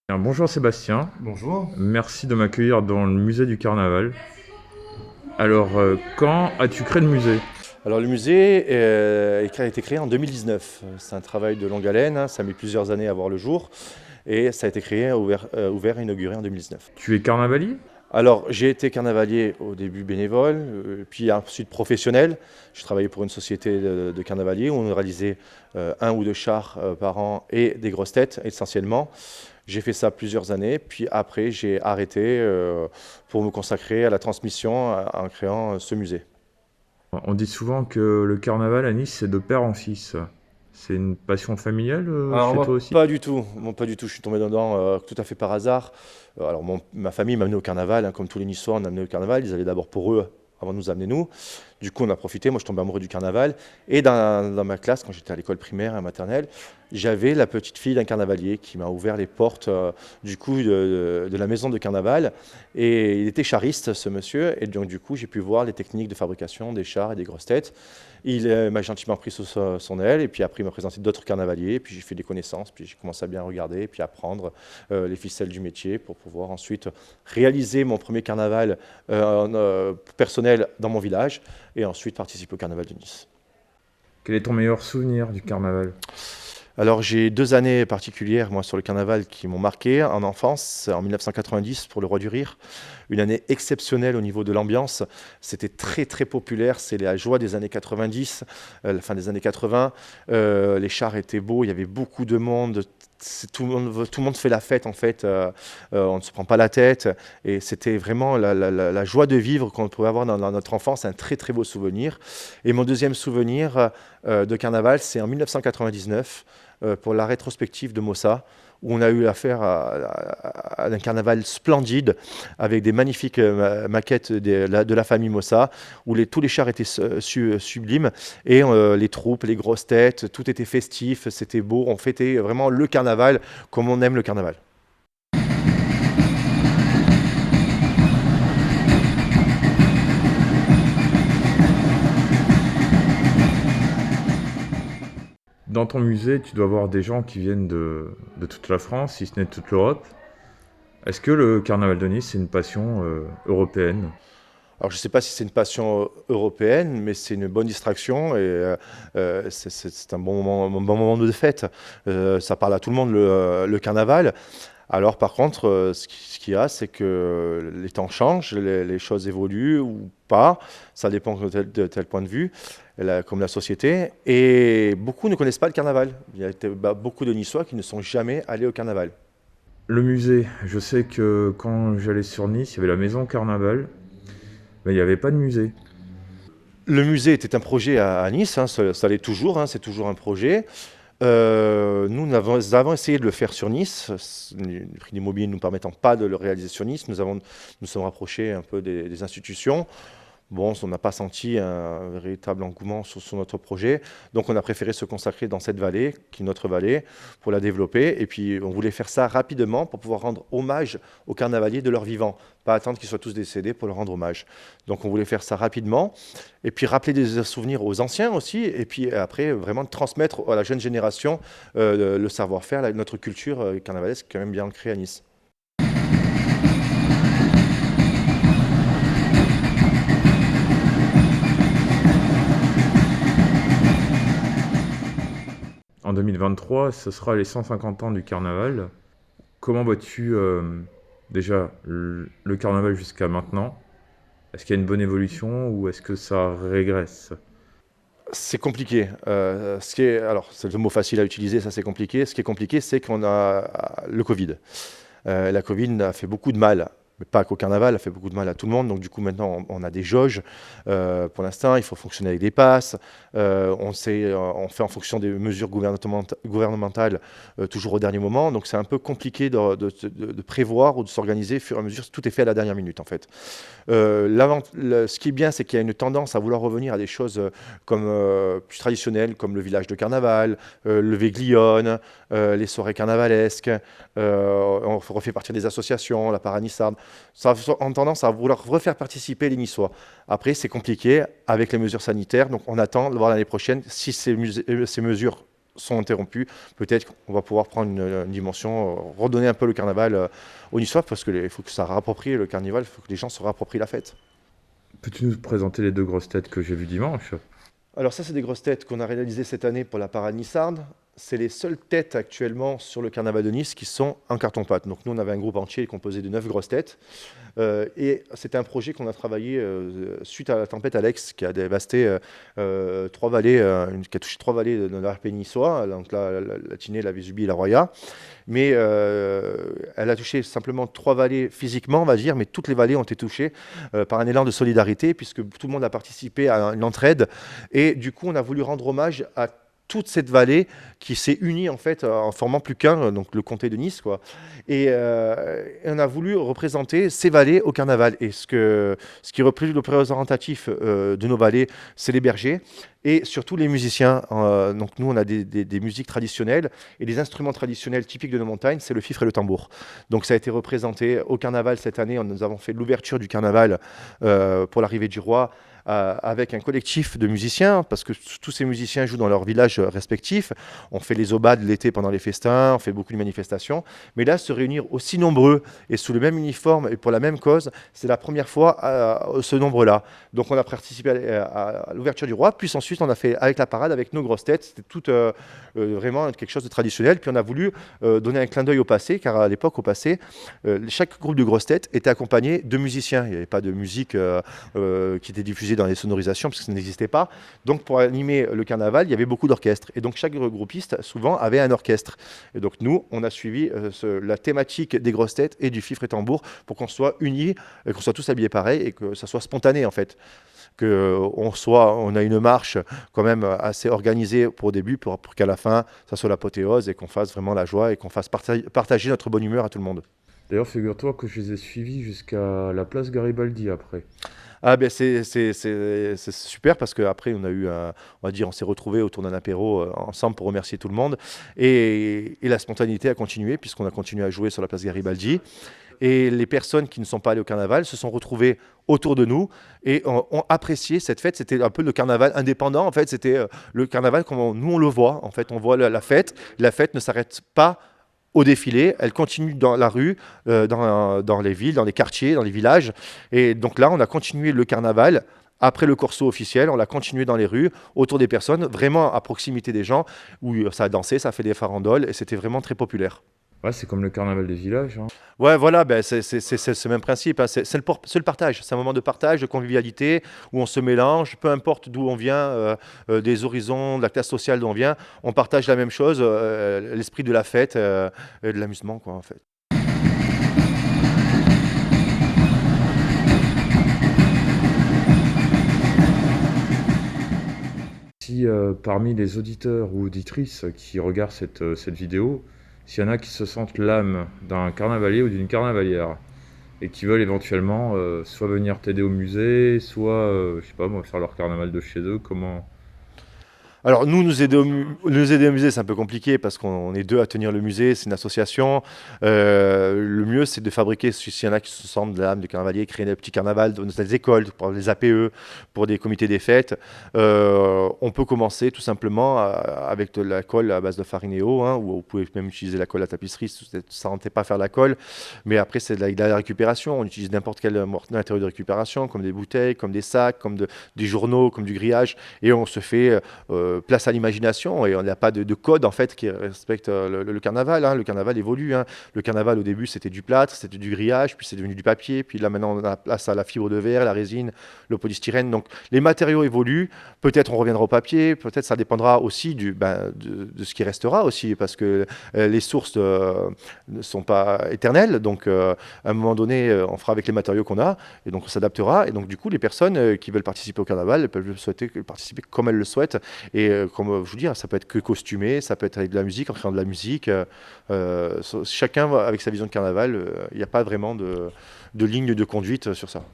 Alors, bonjour Sébastien, Bonjour. merci de m'accueillir dans le musée du Carnaval. Alors, quand as-tu créé le musée? Alors le musée a été créé en 2019. C'est un travail de longue haleine, hein, ça a mis plusieurs années à voir le jour et ça a été créé, ouvert et inauguré en 2019. Tu es carnavalier? Alors j'ai été carnavalier au début bénévole, puis ensuite professionnel. Je travaillais pour une société de carnavaliers où on réalisait un ou deux chars par an et des grosses têtes essentiellement. J'ai fait ça plusieurs années, puis après j'ai arrêté pour me consacrer à la transmission en créant ce musée. On dit souvent que le carnaval à Nice, c'est de père en fils. C'est une passion familiale Alors chez toi moi, aussi? pas du tout. Moi, pas du tout. Je suis tombé dedans tout à fait par hasard. Alors ma famille m'a amené au carnaval, hein, comme tous les Niçois, on m'a amené au carnaval. Ils allaient d'abord pour eux avant de nous amener nous. Du coup, on a profité. Moi, je suis tombé amoureux du carnaval. Et dans ma classe, quand j'étais à l'école primaire et maternelle, j'avais la petite fille d'un carnavalier qui m'a ouvert les portes du coup de la maison de carnaval. Et il était chariste, ce monsieur. Et donc, du coup, j'ai pu voir les techniques de fabrication des chars et des grosses têtes. Il m'a gentiment pris sous son aile et puis après il m'a présenté d'autres carnavaliers, puis j'ai fait des connaissances, puis j'ai commencé à bien regarder et puis apprendre les ficelles du métier pour pouvoir ensuite réaliser mon premier carnaval personnel dans mon village et ensuite participer au carnaval de Nice. Quel est ton meilleur souvenir du carnaval? Alors j'ai deux années particulières moi sur le carnaval qui m'ont marqué en enfance, en 1990 pour le Roi du Rire, une année exceptionnelle au niveau de l'ambiance, c'était très très populaire, c'est la joie des années 90, la fin des années 80, les chars étaient beaux, il y avait beaucoup de monde, tout le monde fait la fête en fait, on ne se prend pas la tête et c'était vraiment la joie de vivre qu'on pouvait avoir dans notre enfance, un très très beau souvenir. Et mon deuxième souvenir de carnaval, c'est en 1999 pour la rétrospective de Mossa, où on a eu affaire à un carnaval splendide, avec des magnifiques maquettes de la famille Mossa, où tous les chars étaient sublimes, et les troupes, les grosses têtes, tout était festif, c'était beau, on fêtait vraiment le carnaval comme on aime le carnaval. Dans ton musée, tu dois avoir des gens qui viennent de toute la France, si ce n'est de toute l'Europe. Est-ce que le carnaval de Nice, c'est une passion européenne? Alors je ne sais pas si c'est une passion européenne, mais c'est une bonne distraction et c'est un bon moment de fête. Ça parle à tout le monde le carnaval. Alors par contre, ce qu'il y a, c'est que les temps changent, les choses évoluent ou pas, ça dépend de tel point de vue, comme la société. Et beaucoup ne connaissent pas le carnaval. Il y a beaucoup de Niçois qui ne sont jamais allés au carnaval. Le musée, je sais que quand j'allais sur Nice, il y avait la maison Carnaval, mais il n'y avait pas de musée. Le musée était un projet à Nice, hein, ça l'est toujours, hein, c'est toujours un projet. Nous avons essayé de le faire sur Nice, le prix d'immobilier ne nous permettant pas de le réaliser sur Nice. Nous sommes rapprochés un peu des institutions. Bon, on n'a pas senti un véritable engouement sur notre projet, donc on a préféré se consacrer dans cette vallée, qui est notre vallée, pour la développer. Et puis on voulait faire ça rapidement pour pouvoir rendre hommage aux carnavaliers de leur vivant, pas attendre qu'ils soient tous décédés pour leur rendre hommage. Donc on voulait faire ça rapidement, et puis rappeler des souvenirs aux anciens aussi, et puis après vraiment transmettre à la jeune génération le savoir-faire, notre culture carnavalesque quand même bien ancrée à Nice. En 2023, ce sera les 150 ans du carnaval. Comment vois-tu déjà le carnaval jusqu'à maintenant? Est-ce qu'il y a une bonne évolution ou est-ce que ça régresse? C'est compliqué. Alors, c'est le mot facile à utiliser, ça c'est compliqué. Ce qui est compliqué, c'est qu'on a le Covid. La Covid a fait beaucoup de mal, mais pas qu'au carnaval, a fait beaucoup de mal à tout le monde. Donc du coup, maintenant, on a des jauges. Pour l'instant, il faut fonctionner avec des passes. On fait en fonction des mesures gouvernementales, toujours au dernier moment. Donc c'est un peu compliqué de prévoir ou de s'organiser au fur et à mesure. Tout est fait à la dernière minute, en fait. Ce qui est bien, c'est qu'il y a une tendance à vouloir revenir à des choses comme plus traditionnelles, comme le village de carnaval, le Véglione, les soirées carnavalesques. On refait partir des associations, la Paranissarde. Ça a tendance à vouloir refaire participer les Niçois. Après, c'est compliqué avec les mesures sanitaires, donc on attend de voir l'année prochaine si ces mesures sont interrompus, peut-être qu'on va pouvoir prendre une dimension, redonner un peu le carnaval aux Niçois, parce qu'il faut que ça réapproprie le carnaval, il faut que les gens se réapproprient la fête. Peux-tu nous présenter les deux grosses têtes que j'ai vues dimanche? Alors ça, c'est des grosses têtes qu'on a réalisées cette année pour la parade Nissarde. C'est les seules têtes actuellement sur le carnaval de Nice qui sont en carton-pâte. Donc nous, on avait un groupe entier composé de 9 grosses têtes. Et c'était un projet qu'on a travaillé suite à la tempête Alex qui a dévasté 3 vallées, qui a touché 3 vallées de l'archipel niçois, donc la Tinée, la Vésubie et la Roya. Mais elle a touché simplement 3 vallées physiquement, on va dire, mais toutes les vallées ont été touchées par un élan de solidarité, puisque tout le monde a participé à une entraide. Et du coup, on a voulu rendre hommage à toute cette vallée qui s'est unie en fait en formant plus qu'un, donc le comté de Nice, quoi. Et on a voulu représenter ces vallées au carnaval. Et ce qui est plus représentatif de nos vallées, c'est les bergers et surtout les musiciens. Donc nous, on a des musiques traditionnelles et des instruments traditionnels typiques de nos montagnes, c'est le fifre et le tambour. Donc ça a été représenté au carnaval cette année. Nous avons fait l'ouverture du carnaval pour l'arrivée du roi, avec un collectif de musiciens, parce que tous ces musiciens jouent dans leurs villages respectifs. On fait les obades l'été pendant les festins, on fait beaucoup de manifestations. Mais là, se réunir aussi nombreux et sous le même uniforme et pour la même cause, c'est la première fois ce nombre-là. Donc on a participé à l'ouverture du roi, puis ensuite on a fait avec la parade, avec nos grosses têtes. C'était tout vraiment quelque chose de traditionnel. Puis on a voulu donner un clin d'œil au passé, car à l'époque, au passé, chaque groupe de grosses têtes était accompagné de musiciens. Il n'y avait pas de musique qui était diffusée dans les sonorisations, parce que ça n'existait pas. Donc pour animer le carnaval, il y avait beaucoup d'orchestres. Et donc chaque groupiste, souvent, avait un orchestre. Et donc nous, on a suivi la thématique des grosses têtes et du fifre et tambour pour qu'on soit unis, qu'on soit tous habillés pareil et que ça soit spontané en fait. On a une marche quand même assez organisée pour au début, pour qu'à la fin, ça soit l'apothéose et qu'on fasse vraiment la joie et qu'on fasse partager notre bonne humeur à tout le monde. D'ailleurs, figure-toi que je les ai suivis jusqu'à la place Garibaldi après. Ah ben c'est super parce qu'après on a eu on va dire on s'est retrouvés autour d'un apéro ensemble pour remercier tout le monde et la spontanéité a continué puisqu'on a continué à jouer sur la place Garibaldi et les personnes qui ne sont pas allées au carnaval se sont retrouvées autour de nous et ont apprécié cette fête. C'était un peu le carnaval indépendant en fait, c'était le carnaval comme nous on le voit en fait, on voit la fête ne s'arrête pas au défilé, elle continue dans la rue, dans les villes, dans les quartiers, dans les villages. Et donc là, on a continué le carnaval. Après le corso officiel, on l'a continué dans les rues, autour des personnes, vraiment à proximité des gens, où ça a dansé, ça a fait des farandoles, et c'était vraiment très populaire. Ouais, c'est comme le carnaval des villages, hein. Ouais, voilà, ben, c'est ce même principe, hein. C'est le partage, c'est un moment de partage, de convivialité, où on se mélange, peu importe d'où on vient, des horizons, de la classe sociale d'où on vient, on partage la même chose, l'esprit de la fête, et de l'amusement, quoi, en fait. Si parmi les auditeurs ou auditrices qui regardent cette vidéo, s'il y en a qui se sentent l'âme d'un carnavalier ou d'une carnavalière et qui veulent éventuellement soit venir t'aider au musée, soit, je sais pas moi, faire leur carnaval de chez eux, comment... Alors nous aider au musée, c'est un peu compliqué parce qu'on est deux à tenir le musée, c'est une association. Le mieux, c'est de fabriquer, s'il y en a qui se sentent de l'âme de carnavalier, créer des petits carnavals dans les écoles, pour les APE, pour des comités des fêtes. On peut commencer tout simplement avec de la colle à base de farinéo, hein, ou vous pouvez même utiliser la colle à tapisserie si vous ne sentez pas faire la colle. Mais après, c'est de la récupération. On utilise n'importe quel matériau de récupération, comme des bouteilles, comme des sacs, comme des journaux, comme du grillage. Et on se fait... place à l'imagination et on n'a pas de code en fait qui respecte le carnaval, hein. Le carnaval évolue, hein. Le carnaval au début c'était du plâtre, c'était du grillage, puis c'est devenu du papier, puis là maintenant on a place à la fibre de verre, la résine, le polystyrène. Donc les matériaux évoluent, peut-être on reviendra au papier, peut-être ça dépendra aussi de ce qui restera aussi parce que les sources ne sont pas éternelles. Donc à un moment donné on fera avec les matériaux qu'on a et donc on s'adaptera et donc du coup les personnes qui veulent participer au carnaval elles peuvent participer comme elles le souhaitent. Et comme je vous dis, ça peut être que costumé, ça peut être avec de la musique, en créant de la musique. Chacun avec sa vision de carnaval, il n'y a pas vraiment de ligne de conduite sur ça.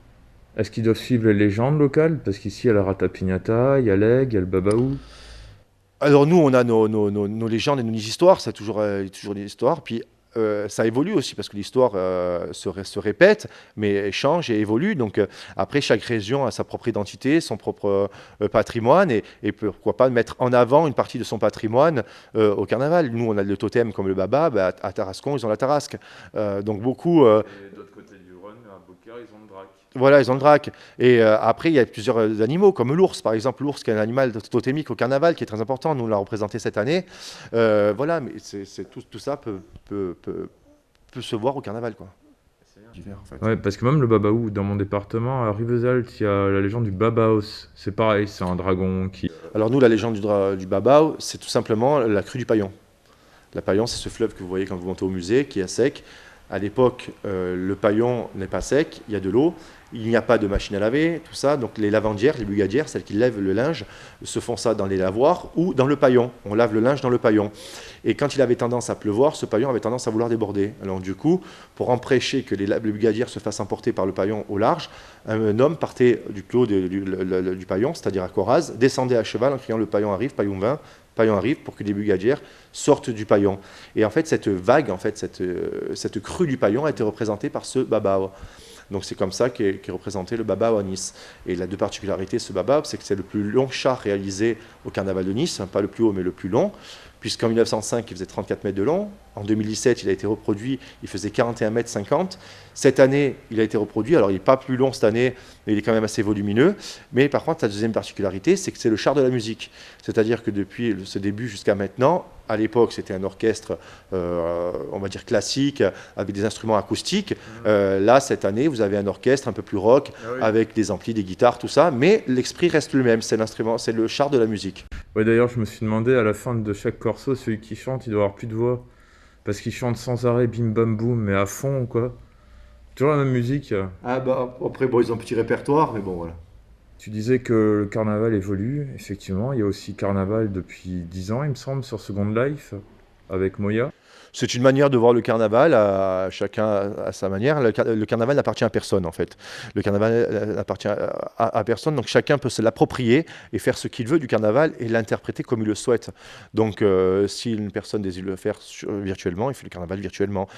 Est-ce qu'ils doivent suivre les légendes locales? Parce qu'ici, il y a la Ratapignata, il y a l'Aigle, il y a le Babaou. Alors nous, on a nos légendes et nos histoires, c'est toujours des histoires. Puis ça évolue aussi parce que l'histoire se répète, mais change et évolue. Donc après, chaque région a sa propre identité, son propre patrimoine et pourquoi pas mettre en avant une partie de son patrimoine au carnaval. Nous, on a le totem comme le baba, bah, à Tarascon, ils ont la tarasque. Donc beaucoup... Et de l'autre côté du Rhône, à Beaucaire, ils ont le drac. Voilà, ils ont le drac. Et après, il y a plusieurs animaux, comme l'ours, par exemple. L'ours, qui est un animal totémique au carnaval, qui est très important. Nous, on l'a représenté cette année. Voilà, mais tout ça peut se voir au carnaval, quoi. Divers, en fait. Ouais, parce que même le babaou, dans mon département, à Rivesaltes, il y a la légende du babaos. C'est pareil, c'est un dragon qui... Alors nous, la légende du babao, c'est tout simplement la crue du Paillon. La Paillon, c'est ce fleuve que vous voyez quand vous montez au musée, qui est à sec. À l'époque, le Paillon n'est pas sec, il y a de l'eau, il n'y a pas de machine à laver, tout ça. Donc les lavandières, les bugadières, celles qui lèvent le linge, se font ça dans les lavoirs ou dans le Paillon. On lave le linge dans le Paillon. Et quand il avait tendance à pleuvoir, ce Paillon avait tendance à vouloir déborder. Alors du coup, pour empêcher que les bugadières se fassent emporter par le Paillon au large, un homme partait du clos du Paillon, c'est-à-dire à Coraz, descendait à cheval en criant « le Paillon arrive, Paillon 20 ». Paillon arrive pour que les bugadières sortent du Paillon. Et en fait, cette vague, cette crue du Paillon a été représentée par ce babao. Donc c'est comme ça qu'est représenté le babao à Nice. Et la deux particularités de ce babao, c'est que c'est le plus long char réalisé au carnaval de Nice, pas le plus haut mais le plus long, puisqu'en 1905, il faisait 34 mètres de long. En 2017, il a été reproduit, il faisait 41 mètres 50. Cette année, il a été reproduit. Alors, il n'est pas plus long cette année, mais il est quand même assez volumineux. Mais par contre, la deuxième particularité, c'est que c'est le char de la musique. C'est-à-dire que depuis ce début jusqu'à maintenant, à l'époque, c'était un orchestre, on va dire classique, avec des instruments acoustiques. Là, cette année, vous avez un orchestre un peu plus rock, avec des amplis, des guitares, tout ça. Mais l'esprit reste le même, c'est l'instrument, c'est le char de la musique. Ouais, d'ailleurs, je me suis demandé, à la fin de chaque corso, celui qui chante, il doit avoir plus de voix. Parce qu'il chante sans arrêt, bim bam boum, mais à fond, quoi. Toujours la même musique. Ah bah, après, bon, ils ont un petit répertoire, mais bon, voilà. Tu disais que le carnaval évolue, effectivement. Il y a aussi carnaval depuis 10 ans, il me semble, sur Second Life, avec Moya. C'est une manière de voir le carnaval, chacun à sa manière. Le carnaval n'appartient à personne, en fait. Le carnaval n'appartient à personne, donc chacun peut se l'approprier et faire ce qu'il veut du carnaval et l'interpréter comme il le souhaite. Donc, si une personne désire le faire virtuellement, il fait le carnaval virtuellement.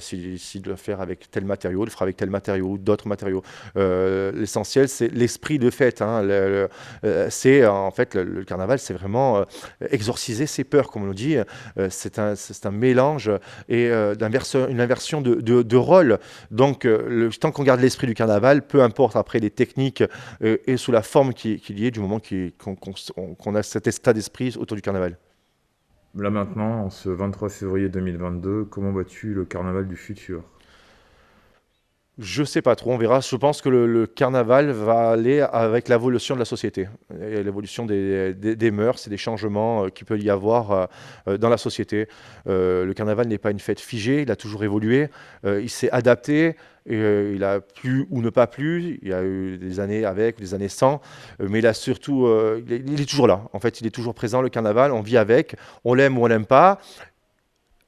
S'il doit le faire avec tel matériau, il le fera avec tel matériau ou d'autres matériaux. L'essentiel, c'est l'esprit de fête. Hein. C'est, en fait, le carnaval, c'est vraiment exorciser ses peurs, comme on le dit. C'est un mélange et une inversion de rôle. Donc, tant qu'on garde l'esprit du carnaval, peu importe après les techniques et sous la forme qu'il y ait, du moment qu'on a cet état d'esprit autour du carnaval. Là maintenant, en ce 23 février 2022, comment vois-tu le carnaval du futur ? Je sais pas trop, on verra. Je pense que le carnaval va aller avec l'évolution de la société, et l'évolution des mœurs et des changements qu'il peut y avoir dans la société. Le carnaval n'est pas une fête figée, il a toujours évolué, il s'est adapté, il a plu ou ne pas plu, il y a eu des années avec, des années sans, mais il a surtout, il est toujours là. En fait, il est toujours présent, le carnaval, on vit avec, on l'aime ou on l'aime pas.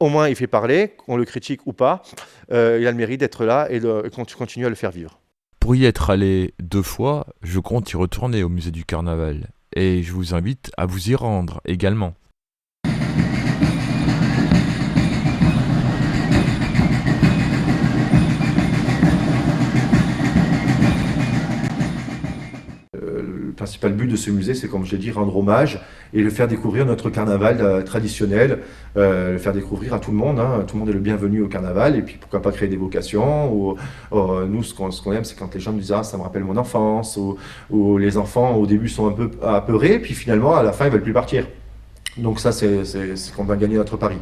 Au moins, il fait parler, qu'on le critique ou pas. Il a le mérite d'être là et qu'on continue à le faire vivre. Pour y être allé 2 fois, je compte y retourner au musée du Carnaval. Et je vous invite à vous y rendre également. Le principal but de ce musée, c'est, comme je l'ai dit, rendre hommage et le faire découvrir notre carnaval traditionnel, le faire découvrir à tout le monde. Hein. Tout le monde est le bienvenu au carnaval, et puis pourquoi pas créer des vocations. Nous, ce qu'on aime, c'est quand les gens nous disent « Ah, ça me rappelle mon enfance », ou les enfants, au début, sont un peu apeurés, puis finalement, à la fin, ils veulent plus partir. Donc ça, c'est qu'on va gagner notre pari.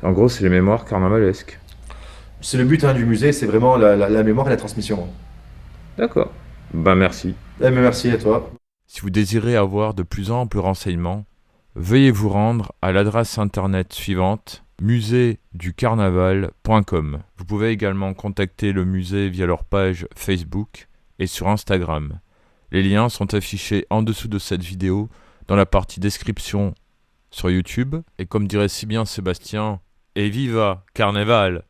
En gros, c'est les mémoires carnavalesques. C'est le but du musée, c'est vraiment la mémoire et la transmission. D'accord. Ben merci. Mais merci à toi. Si vous désirez avoir de plus amples renseignements, veuillez vous rendre à l'adresse internet suivante, museeducarnaval.com. Vous pouvez également contacter le musée via leur page Facebook et sur Instagram. Les liens sont affichés en dessous de cette vidéo dans la partie description sur YouTube. Et comme dirait si bien Sébastien, et viva Carnaval!